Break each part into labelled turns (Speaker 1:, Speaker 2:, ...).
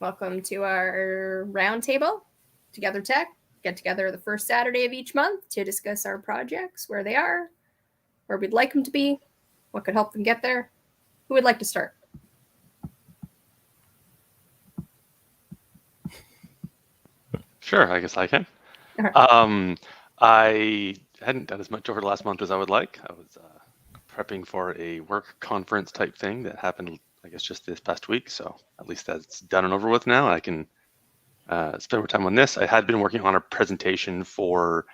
Speaker 1: Welcome to our Roundtable, Together Tech. Get together the first Saturday of each month to discuss our projects, where they are, where we'd like them to be, what could help them get there. Who would like to start?
Speaker 2: Sure, I guess I can.
Speaker 1: Right.
Speaker 2: I hadn't done as much over the last month as I would like. I was prepping for a work conference type thing that happened, I guess, just this past week. So at least that's done and over with now. I can spend more time on this. I had been working on a presentation for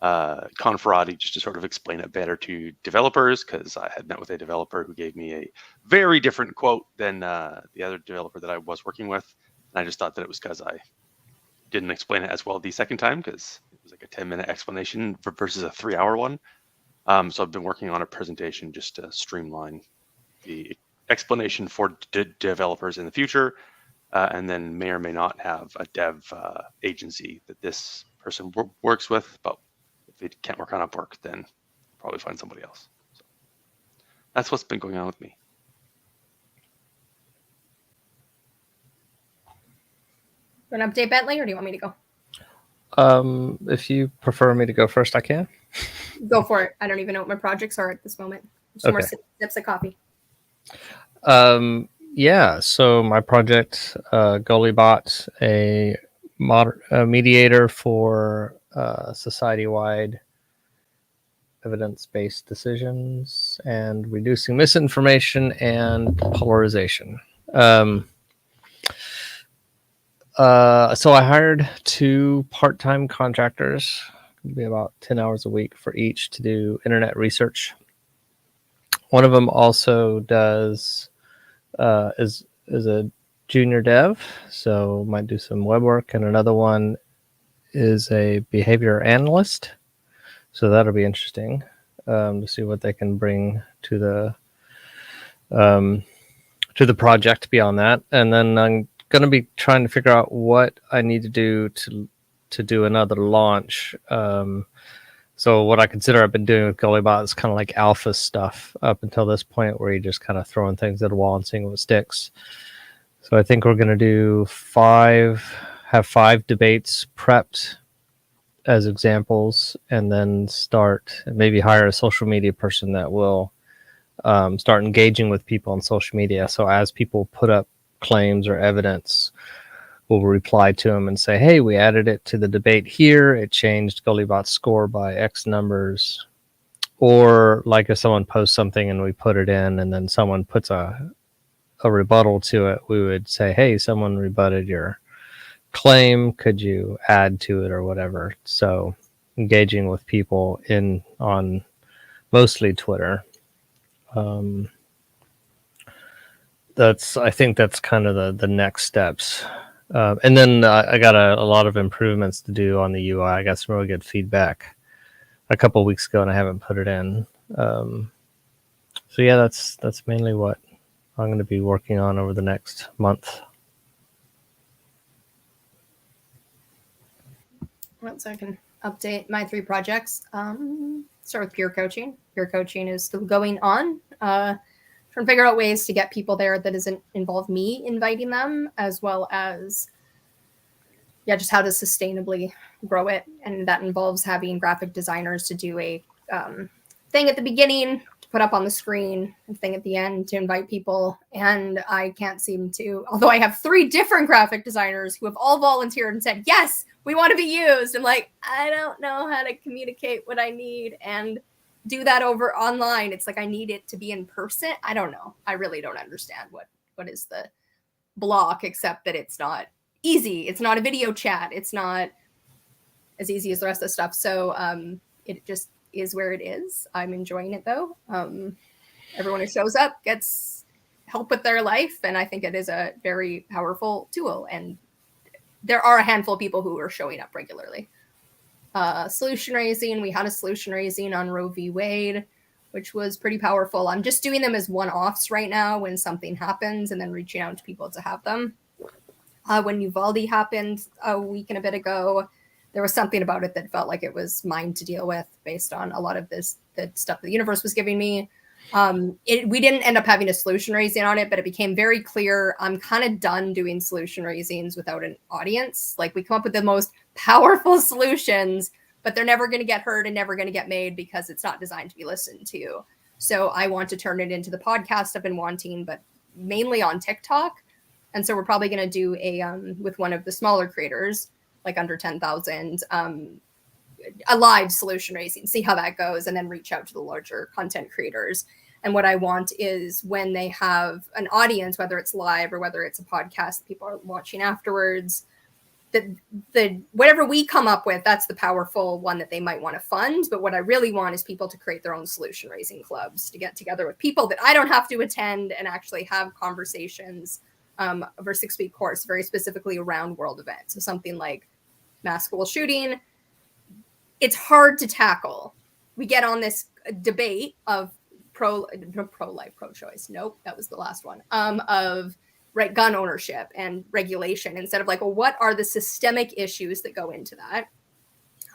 Speaker 2: Conferati just to sort of explain it better to developers, because I had met with a developer who gave me a very different quote than the other developer that I was working with. And I just thought that it was because I didn't explain it as well the second time, because it was like a 10-minute explanation versus a 3-hour one. So I've been working on a presentation just to streamline the explanation for developers in the future, and then may or may not have a dev agency that this person works with. But if it can't work on Upwork, then probably find somebody else. So that's what's been going on with me.
Speaker 1: An update, Bentley, or do you want me to go?
Speaker 3: If you prefer me to go first, I can.
Speaker 1: Go for it. I don't even know what my projects are at this moment. Just more sips of coffee.
Speaker 3: Yeah, so my project, GullyBot, a mediator for society-wide evidence-based decisions and reducing misinformation and polarization. So I hired 2 part-time contractors, it'll be about 10 hours a week for each, to do internet research. One of them also does is a junior dev, so might do some web work, and another one is a behavior analyst. So that'll be interesting to see what they can bring to the project beyond that. And then I'm going to be trying to figure out what I need to do to do another launch. So what I consider I've been doing with GullyBot is kind of like alpha stuff up until this point, where you're just kind of throwing things at a wall and seeing what sticks. So I think we're going to do 5 debates prepped as examples, and then maybe hire a social media person that will start engaging with people on social media. So as people put up claims or evidence, we'll reply to them and say, hey, we added it to the debate here. It changed GullyBot's score by X numbers. Or like if someone posts something and we put it in and then someone puts a rebuttal to it, we would say, hey, someone rebutted your claim. Could you add to it or whatever? So engaging with people on mostly Twitter. I think that's kind of the next steps. And then I got a lot of improvements to do on the UI. I got some really good feedback a couple of weeks ago, and I haven't put it in. So yeah, that's mainly what I'm going to be working on over the next month.
Speaker 1: So I can update my 3 projects. Start with peer coaching. Peer coaching is still going on. Trying to figure out ways to get people there that doesn't involve me inviting them, as well as just how to sustainably grow it. And that involves having graphic designers to do a thing at the beginning to put up on the screen, a thing at the end to invite people. And I can't seem to, although I have 3 different graphic designers who have all volunteered and said, yes, we want to be used. I'm like, I don't know how to communicate what I need and do that over online. It's like I need it to be in person. I don't know. I really don't understand what is the block, except that it's not easy. It's not a video chat. It's not as easy as the rest of the stuff. So it just is where it is. I'm enjoying it though. Everyone who shows up gets help with their life, and I think it is a very powerful tool. And there are a handful of people who are showing up regularly. Solution raising. We had a solution raising on Roe v. Wade, which was pretty powerful. I'm just doing them as one-offs right now when something happens, and then reaching out to people to have them. When Uvalde happened a week and a bit ago, there was something about it that felt like it was mine to deal with based on a lot of the stuff the universe was giving me. We didn't end up having a solution raising on it, but it became very clear I'm kind of done doing solution raisings without an audience. Like, we come up with the most powerful solutions, but they're never going to get heard and never going to get made because it's not designed to be listened to. So I want to turn it into the podcast I've been wanting, but mainly on TikTok. And so we're probably going to do with one of the smaller creators, like under 10,000, a live solution raising, see how that goes, and then reach out to the larger content creators. And what I want is when they have an audience, whether it's live or whether it's a podcast, people are watching afterwards, the whatever we come up with, that's the powerful one that they might want to fund. But what I really want is people to create their own solution raising clubs, to get together with people that I don't have to attend and actually have conversations over a 6-week course, very specifically around world events. So something like mass school shooting, it's hard to tackle. We get on this debate of pro-life, pro-choice. Nope, that was the last one. Of gun ownership and regulation, instead of like, well, what are the systemic issues that go into that?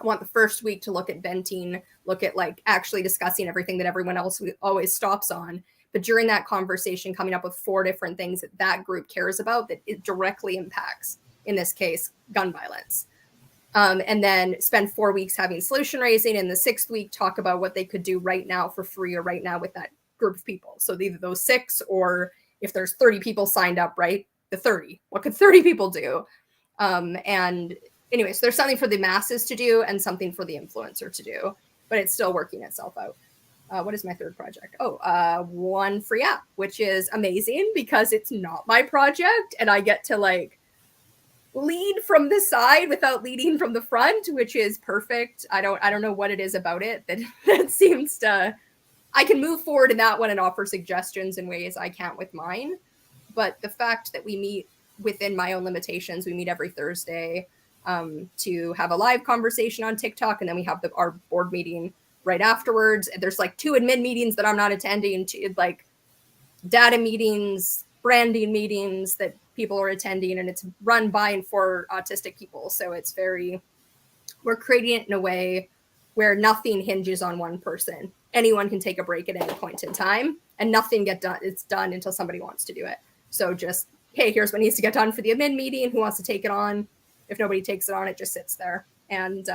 Speaker 1: I want the first week to look at venting, look at like actually discussing everything that everyone else always stops on. But during that conversation, coming up with 4 different things that that group cares about that it directly impacts, in this case, gun violence. And then spend 4 weeks having solution raising. And the 6th week, talk about what they could do right now for free or right now with that group of people. So either those 6, or if there's 30 people signed up, right, the 30, what could 30 people do? And anyway, so there's something for the masses to do and something for the influencer to do, but it's still working itself out. What is my 3rd project? One free app, which is amazing because it's not my project and I get to like lead from the side without leading from the front, which is perfect. I don't know what it is about it that seems to, I can move forward in that one and offer suggestions in ways I can't with mine. But the fact that we meet within my own limitations, we meet every Thursday to have a live conversation on TikTok, and then we have our board meeting right afterwards. And there's like 2 admin meetings that I'm not attending, to like data meetings, branding meetings that people are attending, and it's run by and for autistic people. So it's we're creating it in a way where nothing hinges on one person. Anyone can take a break at any point in time and nothing get done. It's done until somebody wants to do it. So just, hey, here's what needs to get done for the admin meeting. Who wants to take it on? If nobody takes it on, it just sits there. And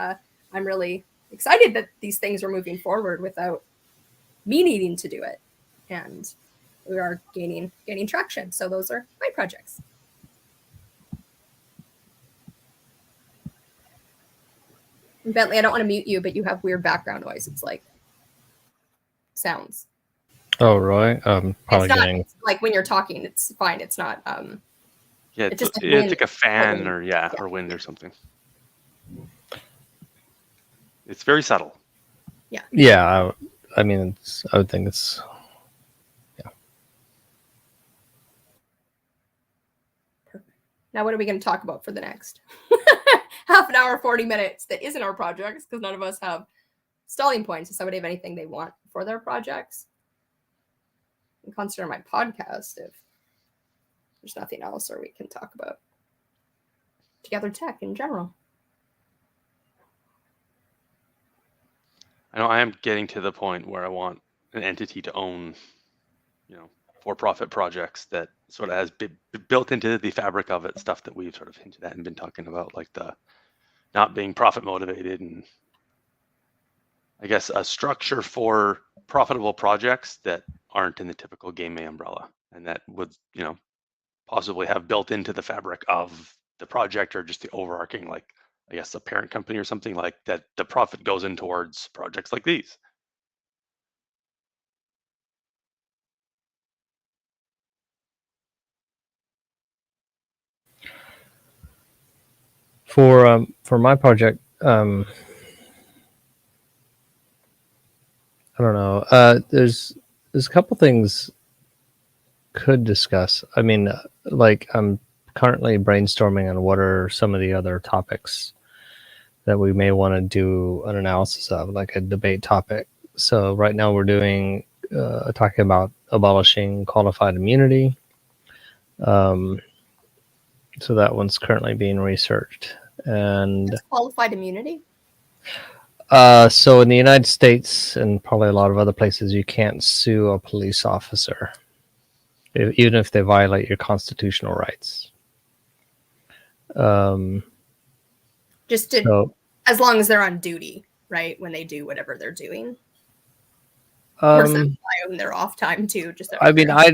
Speaker 1: I'm really excited that these things are moving forward without me needing to do it. And we are gaining traction. So those are my projects. Bentley, I don't want to mute you, but you have weird background noise. It's like sounds.
Speaker 3: Oh, right. Probably
Speaker 1: it's not,
Speaker 3: getting
Speaker 1: it's like when you're talking, it's fine. It's not.
Speaker 2: Yeah, it's like a fan or or wind or something. It's very subtle.
Speaker 1: Yeah.
Speaker 3: Yeah. I mean, I would think it's. Yeah.
Speaker 1: Perfect. Now, what are we going to talk about for the next half an hour, 40 minutes? That isn't our projects, because none of us have stalling points. Does somebody have anything they want for their projects? And consider my podcast if there's nothing else, or we can talk about Together Tech in general.
Speaker 2: I know I am getting to the point where I want an entity to own, for-profit projects that sort of has been built into the fabric of it, stuff that we've sort of hinted at and been talking about, like the not being profit motivated, and I guess a structure for profitable projects that aren't in the typical game umbrella, and that would, possibly have built into the fabric of the project, or just the overarching, like, I guess, a parent company or something like that. The profit goes in towards projects like these.
Speaker 3: For my project, I don't know. There's a couple things could discuss. I mean, like, I'm currently brainstorming on what are some of the other topics that we may want to do an analysis of, like a debate topic. So right now we're doing talking about abolishing qualified immunity. So that one's currently being researched. And
Speaker 1: That's qualified immunity.
Speaker 3: So in the United States and probably a lot of other places, you can't sue a police officer, even if they violate your constitutional rights.
Speaker 1: Just to,
Speaker 3: So,
Speaker 1: as long as they're on duty, right? When they do whatever they're doing. Or in their off time too. Just
Speaker 3: I mean, I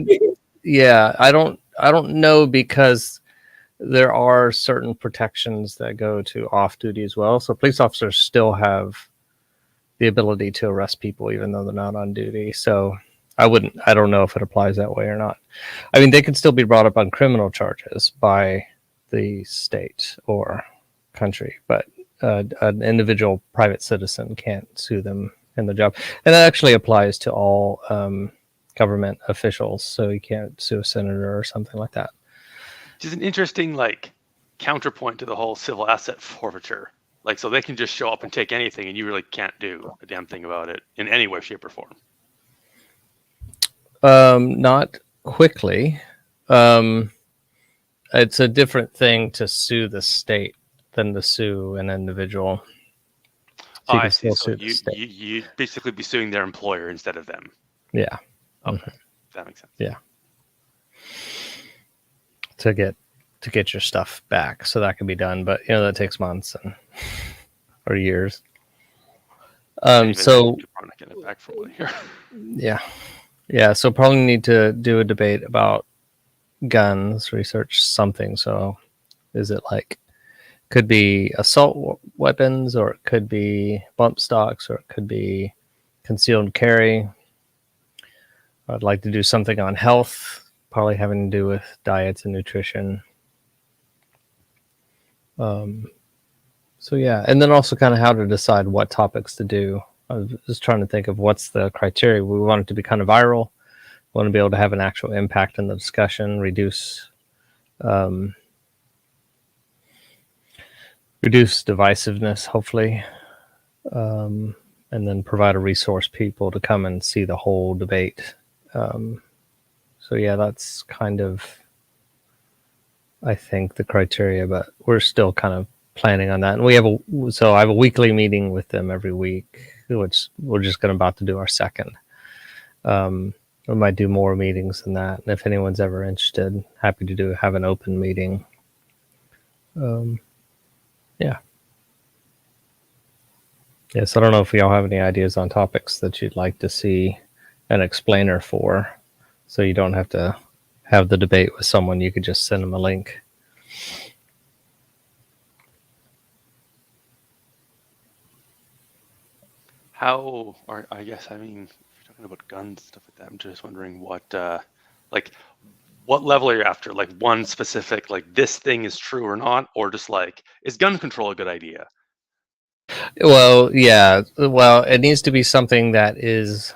Speaker 3: don't know, because there are certain protections that go to off duty as well. So police officers still have the ability to arrest people even though they're not on duty. So I don't know if it applies that way or not. I mean, they can still be brought up on criminal charges by the state or country, but an individual private citizen can't sue them in the job. And that actually applies to all government officials. So you can't sue a senator or something like that.
Speaker 2: Which is an interesting counterpoint to the whole civil asset forfeiture. So they can just show up and take anything, and you really can't do a damn thing about it in any way, shape, or form.
Speaker 3: Not quickly. It's a different thing to sue the state than to sue an individual.
Speaker 2: So I see. So you basically be suing their employer instead of them.
Speaker 3: Yeah.
Speaker 2: Okay. That makes sense.
Speaker 3: Yeah. To get your stuff back, so that can be done, but that takes months or years. So
Speaker 2: I'm not getting it back for 1 year.
Speaker 3: Yeah. So probably need to do a debate about guns, research something. So is it could be assault weapons, or it could be bump stocks, or it could be concealed carry. I'd like to do something on health, probably having to do with diets and nutrition. So yeah, and then also kind of how to decide what topics to do. I was just trying to think of what's the criteria. We want it to be kind of viral. We want to be able to have an actual impact in the discussion, reduce divisiveness, hopefully, and then provide a resource people to come and see the whole debate. So yeah, that's kind of, I think, the criteria, but we're still kind of planning on that. And I have a weekly meeting with them every week, which we're just about to do our second. We might do more meetings than that. And if anyone's ever interested, happy to have an open meeting. Yeah. Yes, I don't know if y'all have any ideas on topics that you'd like to see an explainer for, so you don't have to have the debate with someone. You could just send them a link.
Speaker 2: I guess, I mean, if you're talking about guns and stuff like that, I'm just wondering what level are you after? One specific, this thing is true or not, or just is gun control a good idea?
Speaker 3: Well, yeah. Well, it needs to be something that is,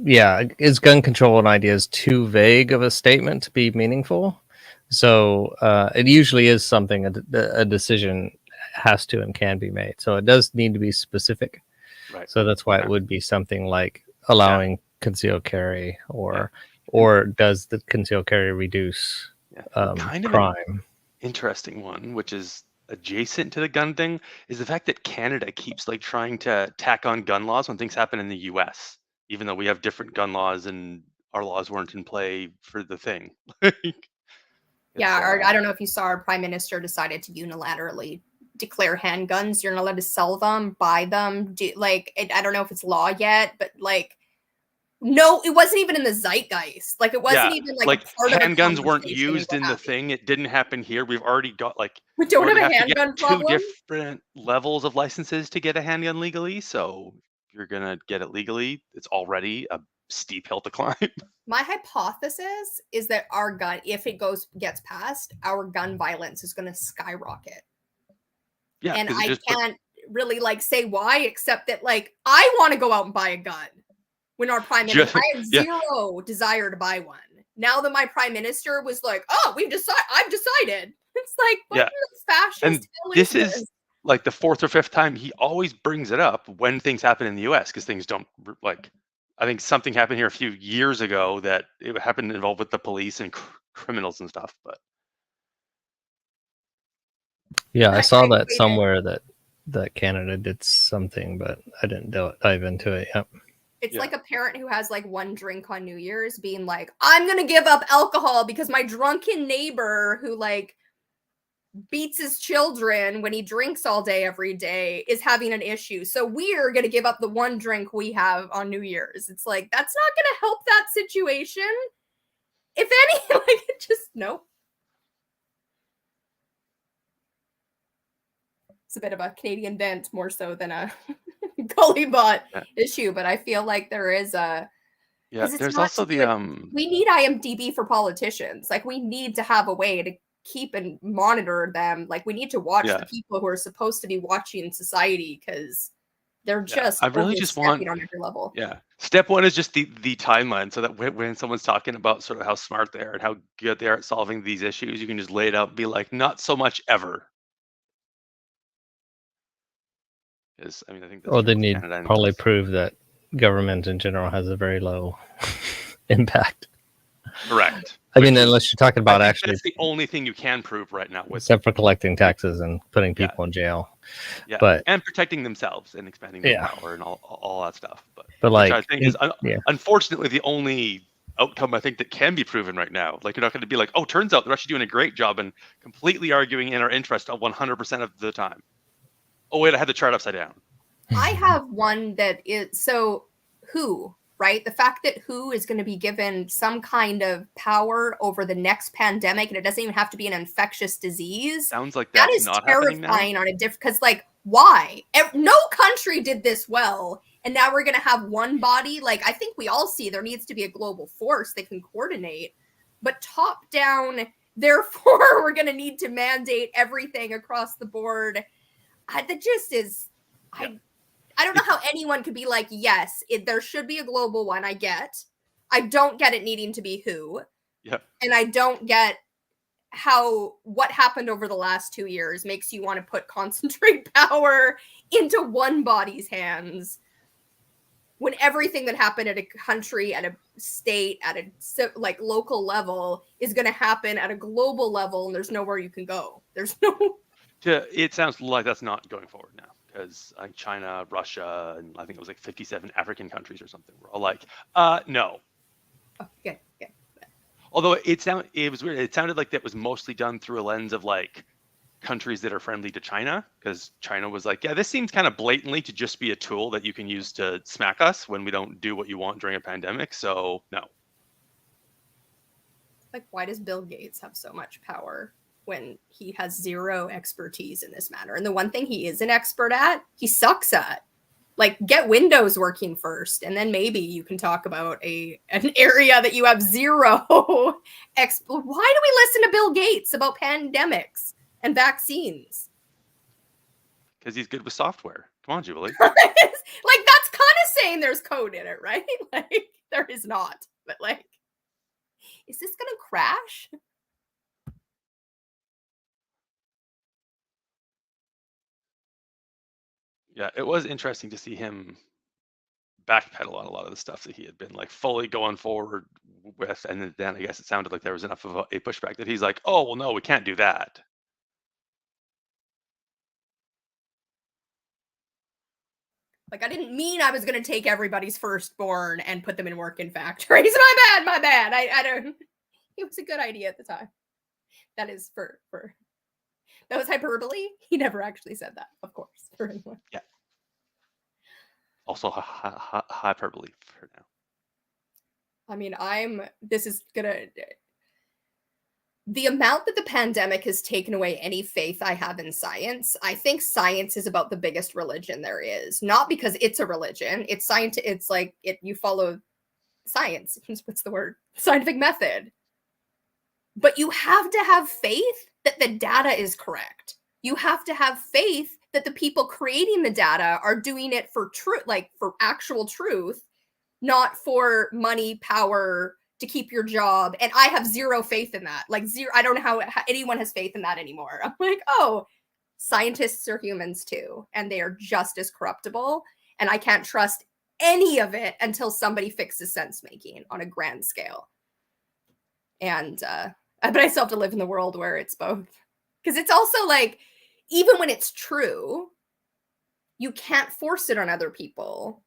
Speaker 3: is gun control an idea is too vague of a statement to be meaningful? So it usually is something a decision has to and can be made. So it does need to be specific.
Speaker 2: Right.
Speaker 3: So that's why it would be something like allowing concealed carry, or does the concealed carry reduce
Speaker 2: kind of
Speaker 3: crime?
Speaker 2: An interesting one, which is adjacent to the gun thing, is the fact that Canada keeps trying to tack on gun laws when things happen in the US, even though we have different gun laws and our laws weren't in play for the thing.
Speaker 1: I don't know if you saw, our prime minister decided to unilaterally declare handguns. You're not allowed to sell them, buy them. I don't know if it's law yet, but no, it wasn't even in the zeitgeist. It wasn't even part
Speaker 2: handguns
Speaker 1: of
Speaker 2: weren't used in the thing. It didn't happen here. We've already got
Speaker 1: we don't have a handgun problem.
Speaker 2: Two different levels of licenses to get a handgun legally. So if you're gonna get it legally, it's already a steep hill to climb.
Speaker 1: My hypothesis is that our gun, if it gets passed, our gun violence is going to skyrocket. Yeah, and I can't really say why, except that I want to go out and buy a gun. When our prime minister, I have zero desire to buy one. Now that my prime minister was like, "Oh, I've decided." It's what fascist
Speaker 2: and this is the fourth or fifth time he always brings it up when things happen in the U.S. because things don't I think something happened here a few years ago that it happened involved with the police and criminals and stuff. But
Speaker 3: Yeah, I
Speaker 1: That
Speaker 3: saw
Speaker 1: kind of
Speaker 3: that
Speaker 1: way to-
Speaker 3: somewhere that Canada did something, but I didn't dive into it. Yep.
Speaker 1: It's
Speaker 2: Yeah.
Speaker 1: like a parent who has like one drink on New Year's being like, I'm going to give up alcohol because my drunken neighbor who like beats his children when he drinks all day every day is having an issue. So we're going to give up the one drink we have on New Year's. It's like, that's not going to help that situation. If any, like, it just, nope. It's a bit of a Canadian bent more so than a gully bot issue, but I feel like there is a,
Speaker 2: Yeah,
Speaker 1: it's
Speaker 2: there's
Speaker 1: not
Speaker 2: also
Speaker 1: to do
Speaker 2: the
Speaker 1: it- we need IMDb for politicians. Like we need to have a way to keep and monitor them. Like we need to watch
Speaker 2: Yeah.
Speaker 1: the people who are supposed to be watching society because they're
Speaker 2: Yeah,
Speaker 1: just
Speaker 2: I really just
Speaker 1: overstepping
Speaker 2: want
Speaker 1: on every level.
Speaker 2: yeah. Step one is just the timeline, so that when someone's talking about sort of how smart they are and how good they are at solving these issues, you can just lay it out and be like, not so much ever. Is I mean, I think that's
Speaker 3: Or
Speaker 2: true
Speaker 3: they
Speaker 2: with
Speaker 3: need
Speaker 2: Canada and
Speaker 3: probably
Speaker 2: US.
Speaker 3: prove that government in general has a very low impact.
Speaker 2: Correct.
Speaker 3: I mean,
Speaker 2: Which is-
Speaker 3: unless you're talking
Speaker 2: I
Speaker 3: about
Speaker 2: think
Speaker 3: actually,
Speaker 2: that's the only thing you can prove right now with
Speaker 3: except for collecting taxes and putting
Speaker 2: Yeah.
Speaker 3: people in jail.
Speaker 2: yeah,
Speaker 3: but-
Speaker 2: and protecting themselves and expanding their
Speaker 3: Yeah.
Speaker 2: power and all that stuff. But
Speaker 3: But
Speaker 2: which
Speaker 3: like,
Speaker 2: I think is
Speaker 3: yeah,
Speaker 2: unfortunately the only outcome I think that can be proven right now. Like you're not going to be like, oh, turns out they're actually doing a great job and completely arguing in our interest 100% of the time. Oh wait, I had the chart upside down.
Speaker 1: I have one that is so WHO, right? The fact that WHO is going to be given some kind of power over the next pandemic, and it doesn't even have to be an infectious disease.
Speaker 2: Sounds like
Speaker 1: That
Speaker 2: that's
Speaker 1: is
Speaker 2: not happening now.
Speaker 1: terrifying on a different, because like, why? No country did this well, and now we're going to have one body. Like, I think we all see there needs to be a global force that can coordinate, but top down, therefore, we're going to need to mandate everything across the board. The gist is, I don't know how anyone could be like, yes, there should be a global one. I get. I don't get it needing to be WHO.
Speaker 2: Yep.
Speaker 1: And I don't get how what happened over the last 2 years makes you want to put concentrate power into one body's hands when everything that happened at a country, at a state, at a like local level is going to happen at a global level, and there's nowhere you can go. There's no.
Speaker 2: It sounds like that's not going forward now because China, Russia, and I think it was like 57 African countries or something were all like, no.
Speaker 1: Oh, good.
Speaker 2: Although it was weird. It sounded like that was mostly done through a lens of like countries that are friendly to China, because China was like, yeah, this seems kind of blatantly to just be a tool that you can use to smack us when we don't do what you want during a pandemic. So no.
Speaker 1: Like, why does Bill Gates have so much power when he has zero expertise in this matter? And the one thing he is an expert at, he sucks at. Like, get Windows working first, and then maybe you can talk about an area that you have zero. Why do we listen to Bill Gates about pandemics and vaccines?
Speaker 2: Because he's good with software. Come on, Jubilee.
Speaker 1: Like, that's kind of saying there's code in it, right? Like, there is not. But, like, is this going to crash?
Speaker 2: Yeah, it was interesting to see him backpedal on a lot of the stuff that he had been like fully going forward with, and then I guess it sounded like there was enough of a pushback that he's like, oh well, no, we can't do that.
Speaker 1: Like, I didn't mean I was going to take everybody's firstborn and put them in work in factories. My bad. I don't. It was a good idea at the time. That is for that was hyperbole. He never actually said that, of course. For anyone.
Speaker 2: Yeah. Also hyperbole for now.
Speaker 1: I mean, this is gonna. The amount that the pandemic has taken away any faith I have in science, I think science is about the biggest religion there is. Not because it's a religion. It's science. It's like you follow science. What's the word? Scientific method. But you have to have faith that the data is correct. You have to have faith that the people creating the data are doing it for truth, like for actual truth, not for money, power, to keep your job. And I have zero faith in that. Like zero. I don't know how anyone has faith in that anymore. I'm like, oh, scientists are humans too, and they are just as corruptible. And I can't trust any of it until somebody fixes sense making on a grand scale. And but I still have to live in the world where it's both, because it's also like even when it's true, you can't force it on other people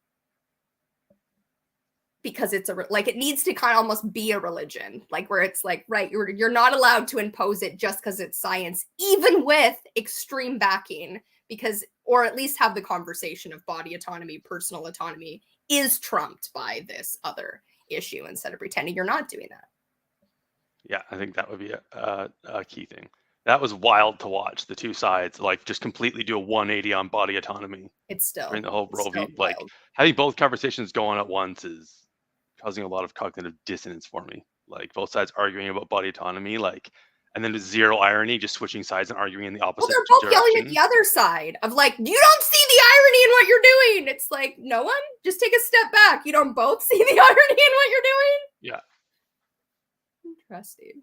Speaker 1: because it's like it needs to kind of almost be a religion, like where it's like, right, you're not allowed to impose it just because it's science, even with extreme backing, because, or at least have the conversation of body autonomy, personal autonomy is trumped by this other issue instead of pretending you're not doing that.
Speaker 2: Yeah, I think that would be a key thing. That was wild to watch, the two sides like just completely do a 180 on body autonomy.
Speaker 1: It's still
Speaker 2: During the whole Roe v.
Speaker 1: wild.
Speaker 2: Like having both conversations go on at once is causing a lot of cognitive dissonance for me. Like both sides arguing about body autonomy, like, and then with zero irony, just switching sides and arguing in the opposite
Speaker 1: Well, they're both
Speaker 2: direction.
Speaker 1: yelling at the other side of like, you don't see the irony in what you're doing. It's like, no one, just take a step back. You don't both see the irony in what you're doing?
Speaker 2: Yeah.
Speaker 1: Interesting.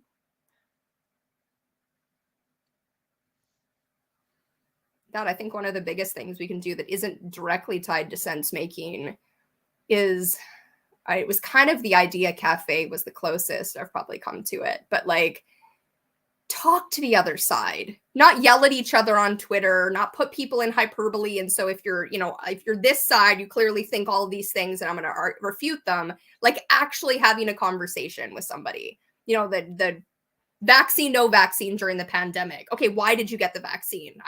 Speaker 1: That I think one of the biggest things we can do that isn't directly tied to sense making is, it was kind of the idea cafe was the closest I've probably come to it, but like talk to the other side, not yell at each other on Twitter, not put people in hyperbole. And so if you're, if you're this side, you clearly think all of these things and I'm going to refute them, like actually having a conversation with somebody, the vaccine, no vaccine during the pandemic. Okay, why did you get the vaccine?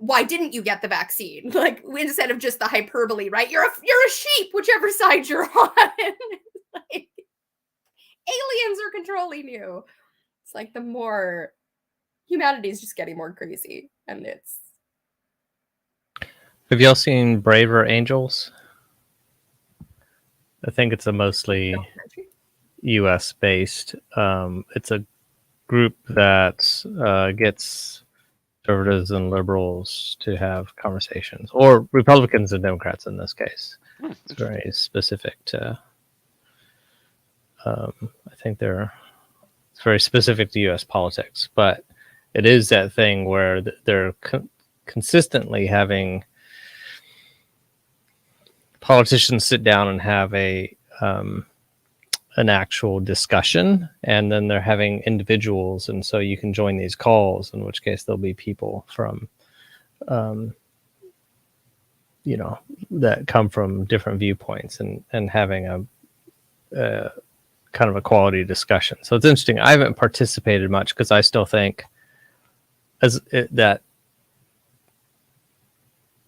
Speaker 1: Why didn't you get the vaccine? Like, instead of just the hyperbole, right? You're a sheep, whichever side you're on. Like, aliens are controlling you. It's like the more humanity is just getting more crazy, and it's.
Speaker 3: Have y'all seen Braver Angels? I think it's a mostly U.S. based. It's a group that gets conservatives and liberals to have conversations, or Republicans and Democrats in this case. It's very specific to. I think it's very specific to U.S. politics, but it is that thing where they're consistently having politicians sit down and have an actual discussion, and then they're having individuals, and so you can join these calls, in which case there'll be people from that come from different viewpoints and having a kind of a quality discussion. So it's interesting. I haven't participated much because I still think that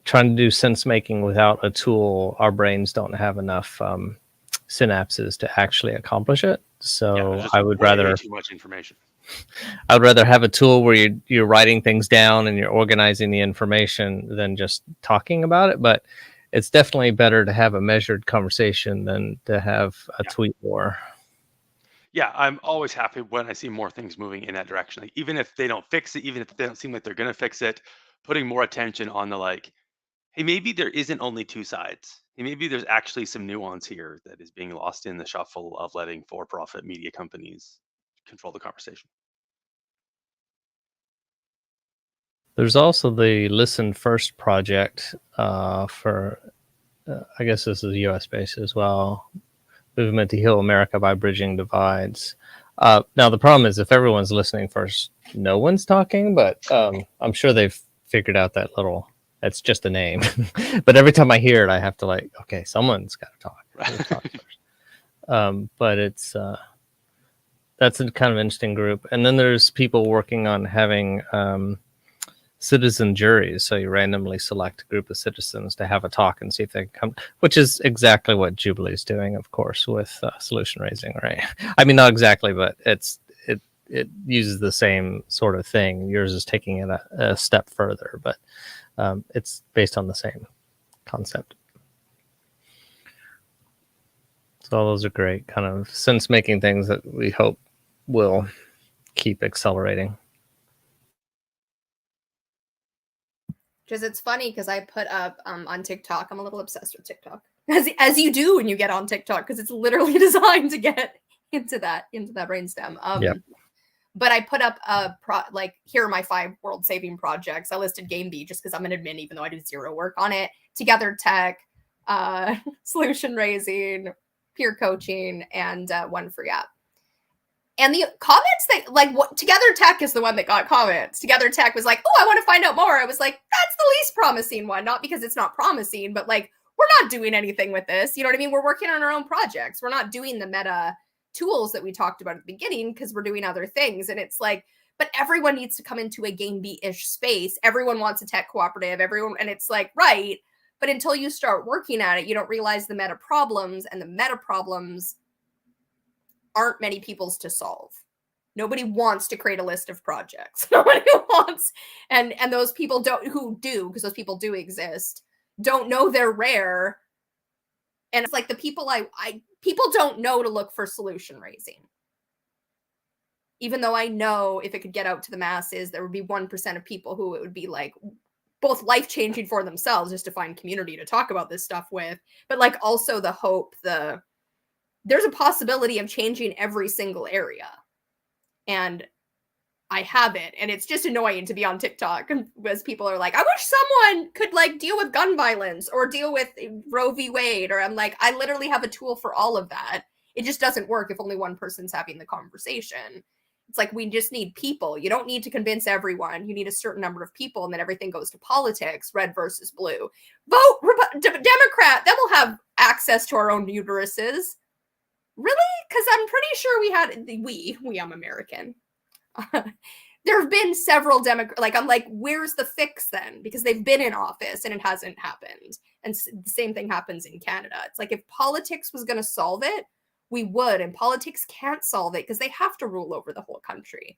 Speaker 3: trying to do sense making without a tool, our brains don't have enough synapses to actually accomplish it. So I would rather
Speaker 2: too much information.
Speaker 3: I would rather have a tool where you're writing things down and you're organizing the information than just talking about it. But it's definitely better to have a measured conversation than to have a tweet war.
Speaker 2: Yeah, I'm always happy when I see more things moving in that direction. Like, even if they don't fix it, even if they don't seem like they're going to fix it, putting more attention on the like, hey, maybe there isn't only two sides. Hey, maybe there's actually some nuance here that is being lost in the shuffle of letting for-profit media companies control the conversation.
Speaker 3: There's also the Listen First project for, I guess this is US based as well, movement to heal America by bridging divides. Now, the problem is if everyone's listening first, no one's talking, but I'm sure they've figured out that it's just a name. But every time I hear it, I have to okay, someone's got to talk. First. But it's that's a kind of interesting group. And then there's people working on having citizen juries. So you randomly select a group of citizens to have a talk and see if they can come, which is exactly what Jubilee's doing, of course, with solution raising, right? I mean, not exactly, but it uses the same sort of thing. Yours is taking it a step further, but it's based on the same concept. So all those are great kind of sense-making things that we hope will keep accelerating.
Speaker 1: Because it's funny because I put up on TikTok, I'm a little obsessed with TikTok, as you do when you get on TikTok, because it's literally designed to get into that brainstem. But I put up here are my 5 world saving projects. I listed GameBee just because I'm an admin, even though I do zero work on it. Together Tech, solution raising, peer coaching, and one free app. And the comments that, like, what Together Tech is the one that got comments. Together Tech was like, oh, I want to find out more. I was like, that's the least promising one. Not because it's not promising, but like, we're not doing anything with this. You know what I mean? We're working on our own projects. We're not doing the meta tools that we talked about at the beginning because we're doing other things. And it's like, but everyone needs to come into a game B-ish space. Everyone wants a tech cooperative. Everyone, and it's like, right. But until you start working at it, you don't realize the meta problems, and the meta problems aren't many people's to solve. Nobody wants to create a list of projects. Nobody wants, and those people don't, who do, because those people do exist, don't know they're rare. And it's like the people people don't know to look for solution raising. Even though I know if it could get out to the masses, there would be 1% of people who it would be like both life-changing for themselves just to find community to talk about this stuff with, but like also the hope, there's a possibility of changing every single area. And I have it. And it's just annoying to be on TikTok because people are like, I wish someone could like deal with gun violence or deal with Roe v. Wade. Or I'm like, I literally have a tool for all of that. It just doesn't work if only one person's having the conversation. It's like, we just need people. You don't need to convince everyone. You need a certain number of people, and then everything goes to politics, red versus blue. Vote Democrat, then we'll have access to our own uteruses. Really? Because I'm pretty sure I'm American. There have been several like, I'm like, where's the fix then? Because they've been in office and it hasn't happened. And the same thing happens in Canada. It's like, if politics was going to solve it, we would. And politics can't solve it because they have to rule over the whole country.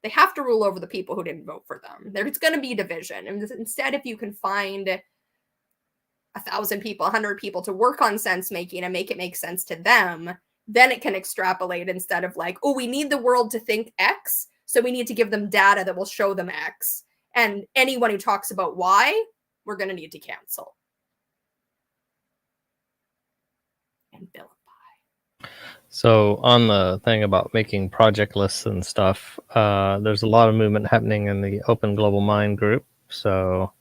Speaker 1: They have to rule over the people who didn't vote for them. There's going to be division. And instead, if you can find 1,000 people, 100 people to work on sense making and make it make sense to them, then it can extrapolate instead of like, oh, we need the world to think X, so we need to give them data that will show them X. And anyone who talks about Y, we're going to need to cancel. And vilify.
Speaker 3: So on the thing about making project lists and stuff, there's a lot of movement happening in the Open Global Mind group. So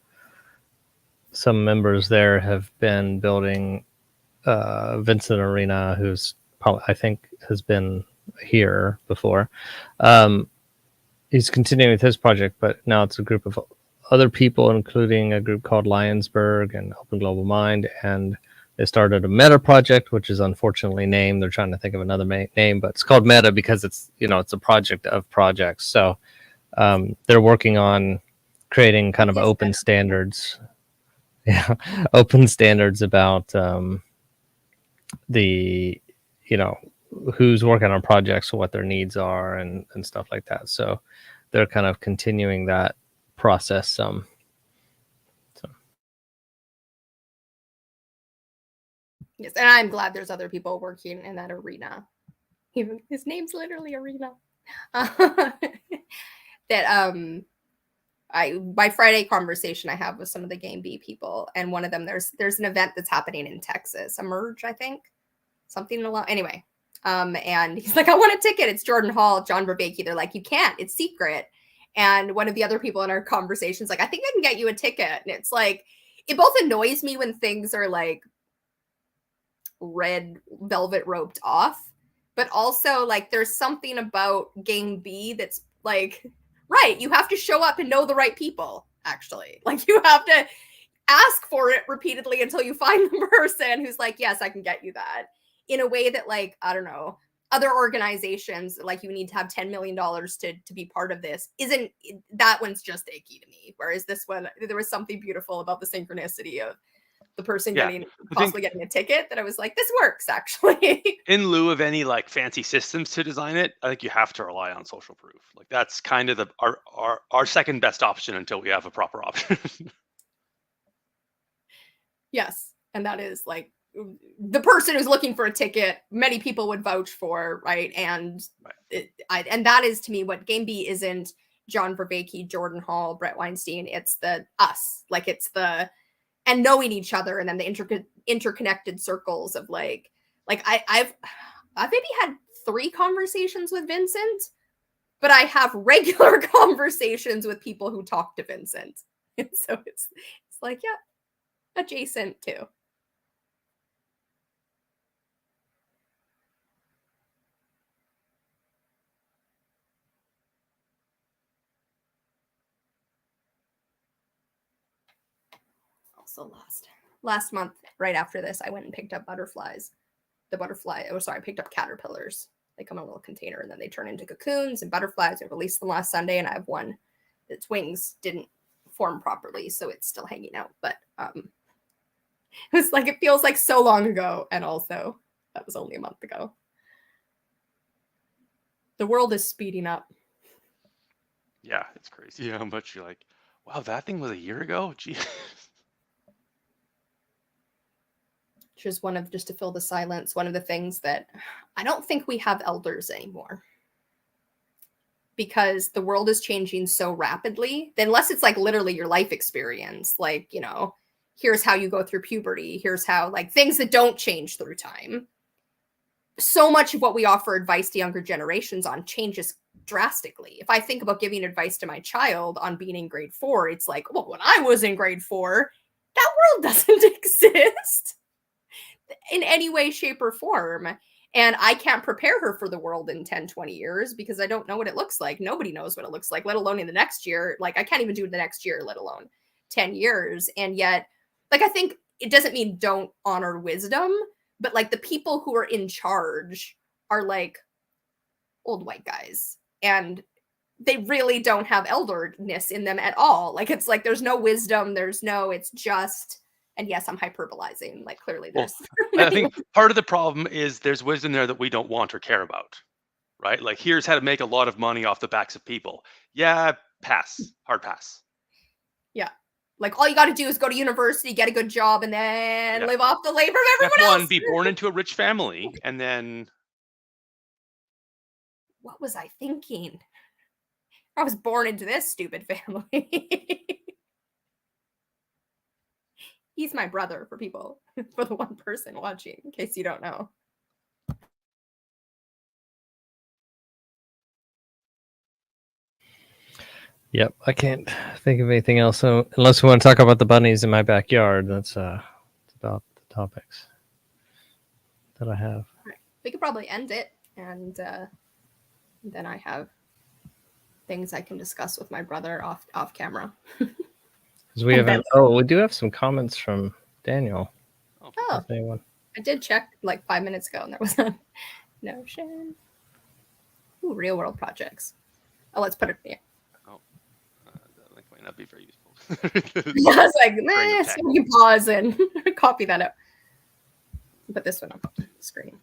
Speaker 3: some members there have been building Vincent Arena, who's probably, I think, has been here before. He's continuing with his project, but now it's a group of other people, including a group called Lionsburg and Open Global Mind, and they started a Meta project, which is unfortunately named. They're trying to think of another name, but it's called Meta because it's, it's a project of projects. So they're working on creating kind of open standards. Yeah, open standards about the, who's working on projects, what their needs are, and stuff like that. So they're kind of continuing that process some.
Speaker 1: Yes, and I'm glad there's other people working in that arena. Even his name's literally Arena. That my Friday conversation I have with some of the Game B people, and one of them, there's an event that's happening in Texas, Emerge, I think, something along. Anyway, and he's like, I want a ticket. It's Jordan Hall, John Vervaeke. They're like, you can't. It's secret. And one of the other people in our conversation is like, I think I can get you a ticket. And it's like, it both annoys me when things are like red velvet roped off, but also like there's something about Game B that's like, right, you have to show up and know the right people. Actually, like, you have to ask for it repeatedly until you find the person who's like, yes, I can get you that, in a way that, like, I don't know, other organizations, like, you need to have $10 million to be part of this. Isn't that one's just icky to me? Whereas this one, there was something beautiful about the synchronicity of the person possibly getting a ticket that I was like, this works actually.
Speaker 2: In lieu of any like fancy systems to design it, I think you have to rely on social proof. Like, that's kind of our second best option until we have a proper option.
Speaker 1: Yes, and that is like the person who's looking for a ticket, many people would vouch for, right? And and that is, to me, what Game B isn't John Vervaeke, Jordan Hall, Brett Weinstein. It's the us, like, it's the, and knowing each other, and then the interconnected circles of like I've maybe had 3 conversations with Vincent, but I have regular conversations with people who talk to Vincent, and so it's like, yeah, adjacent too. Also last month, right after this, I went and picked up butterflies. I picked up caterpillars. They come in a little container and then they turn into cocoons and butterflies. I released them last Sunday, and I have one. Its wings didn't form properly, so it's still hanging out. But it feels like so long ago, and also that was only a month ago. The world is speeding up.
Speaker 2: Yeah, it's crazy how much you're like, wow, that thing was a year ago? Gee.
Speaker 1: Just to fill the silence, one of the things that I don't think we have elders anymore. Because the world is changing so rapidly, unless it's like literally your life experience, like, you know, here's how you go through puberty, here's how, like, things that don't change through time. So much of what we offer advice to younger generations on changes drastically. If I think about giving advice to my child on being in grade 4, it's like, well, when I was in grade 4, that world doesn't exist in any way, shape, or form. And I can't prepare her for the world in 10, 20 years because I don't know what it looks like. Nobody knows what it looks like, let alone in the next year. Like, I can't even do the next year, let alone 10 years. And yet, like, I think it doesn't mean don't honor wisdom, but like the people who are in charge are like old white guys. And they really don't have elderness in them at all. Like, it's like there's no wisdom, it's just... And yes, I'm hyperbolizing. Like, clearly there's...
Speaker 2: Well, I think part of the problem is there's wisdom there that we don't want or care about, right? Like, here's how to make a lot of money off the backs of people. Yeah, pass. Hard pass.
Speaker 1: Yeah. Like, all you got to do is go to university, get a good job, and then live off the labor of everyone else.
Speaker 2: Be born into a rich family, and then...
Speaker 1: What was I thinking? I was born into this stupid family. He's my brother, for the one person watching, in case you don't know.
Speaker 3: Yep, I can't think of anything else. So unless we want to talk about the bunnies in my backyard, that's about the topics that I have.
Speaker 1: Right. We could probably end it, and then I have things I can discuss with my brother off camera.
Speaker 3: Because we do have some comments from Daniel.
Speaker 1: Oh,
Speaker 3: anyone?
Speaker 1: I did check like 5 minutes ago, and there was a Notion. Ooh, real world projects. Oh, let's put it here.
Speaker 2: That link might not be very useful.
Speaker 1: Yeah, I was like, so you can pause and copy that up. Put this one up on the screen.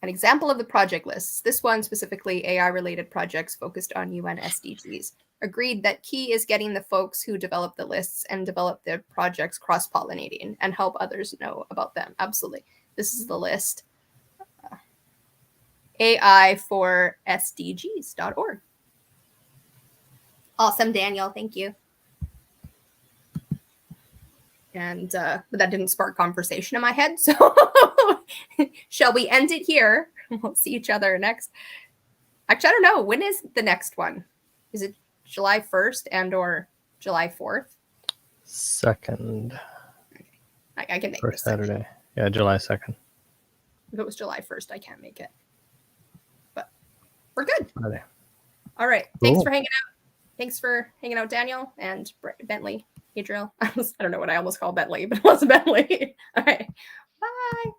Speaker 1: An example of the project lists. This one specifically AI-related projects focused on UN SDGs. Agreed that key is getting the folks who develop the lists and develop the projects cross-pollinating and help others know about them. Absolutely. This is the list. AI4SDGs.org. Awesome, Daniel. Thank you. And but that didn't spark conversation in my head. So shall we end it here? We'll see each other next. Actually, I don't know. When is the next one? Is it July 1st and or July 4th?
Speaker 3: 2nd.
Speaker 1: Okay. I can make
Speaker 3: for
Speaker 1: this
Speaker 3: Saturday. Yeah, July 2nd.
Speaker 1: If it was July 1st, I can't make it. But we're good.
Speaker 3: Friday.
Speaker 1: All right. Thanks for hanging out. Thanks for hanging out, Daniel and Bentley. Adriel. I don't know what I almost called Bentley, but it wasn't Bentley. All right. Bye.